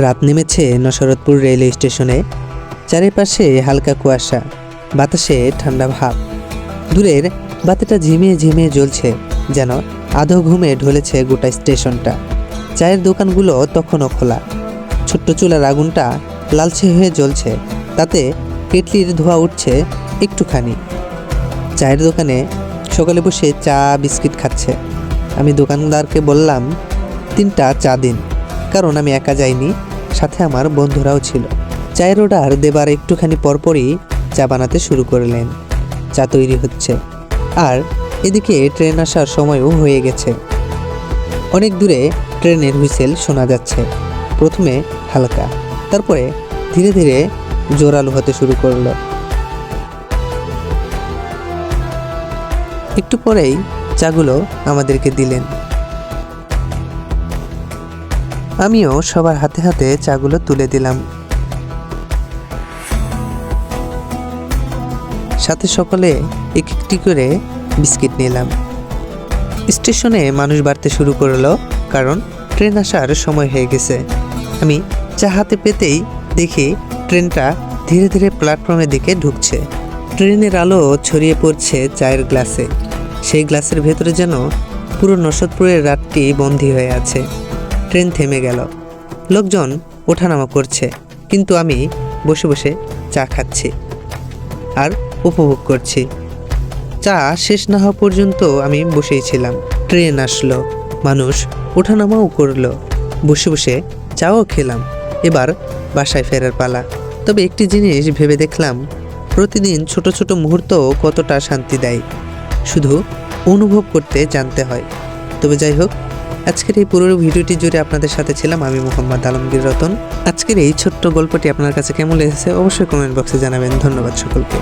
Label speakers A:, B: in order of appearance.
A: রাত নেমেছে নসরতপুর রেল স্টেশনে। চারিপাশে হালকা কুয়াশা, বাতাসে ঠান্ডা ভাব। দূরের বাতিটা ঝিমিয়ে ঝিমিয়ে জ্বলছে, যেন আধো ঘুমে ঢলেছে গোটা স্টেশনটা। চায়ের দোকানগুলো তখনও খোলা। ছোট্ট চুলার আগুনটা লালচে হয়ে জ্বলছে, তাতে কেটলির ধোঁয়া উঠছে একটুখানি। চায়ের দোকানে সকালে বসে চা বিস্কিট খাচ্ছে। আমি দোকানদারকে বললাম 3টা চা দিন, কারণ আমি একা যাইনি, সাথে আমার বন্ধুরাও ছিল। চায়ের অর্ডার দেবার একটুখানি পরপরই চা বানাতে শুরু করলেন। চা তৈরি হচ্ছে, আর এদিকে ট্রেন আসার সময়ও হয়ে গেছে। অনেক দূরে ট্রেনের হুইসেল শোনা যাচ্ছে। প্রথমে হালকা, তারপরে ধীরে ধীরে জোরালো হতে শুরু করলো। একটু পরেই চাগুলো আমাদেরকে দিলেন। আমিও সবার হাতে হাতে চাগুলো তুলে দিলাম, সাথে সকলে একটি করে বিস্কিট নিলাম। স্টেশনে মানুষ বাড়তে শুরু করলো, কারণ ট্রেন আসার সময় হয়ে গেছে। আমি চা হাতে পেতেই দেখি ট্রেনটা ধীরে ধীরে প্ল্যাটফর্মের দিকে ঢুকছে। ট্রেনের আলো ছড়িয়ে পড়ছে চায়ের গ্লাসে। সেই গ্লাসের ভেতরে যেন পুরো নসরতপুরের রাতটি বন্দী হয়ে আছে। ট্রেন থেমে গেল, লোকজন ওঠানামা করছে, কিন্তু আমি বসে বসে চা খাচ্ছি আর উপভোগ করছি। চা শেষ না হওয়া পর্যন্ত আমি বসেই ছিলাম। ট্রেন আসলো, মানুষ ওঠানামাও করলো, বসে বসে চাও খেলাম। এবার বাসায় ফেরার পালা। তবে একটি জিনিস ভেবে দেখলাম, প্রতিদিন ছোট ছোট মুহূর্ত কতটা শান্তি দেয়, শুধু অনুভব করতে জানতে হয়। তবে যাই হোক, আজকের এই পুরো ভিডিওটি জুড়ে আপনাদের সাথে ছিলাম আমি মোহাম্মদ আলমগীর রতন। আজকের এই ছোট্ট গল্পটি আপনার কাছে কেমন লেগেছে অবশ্যই কমেন্ট বক্সে জানাবেন। ধন্যবাদ সকলকে।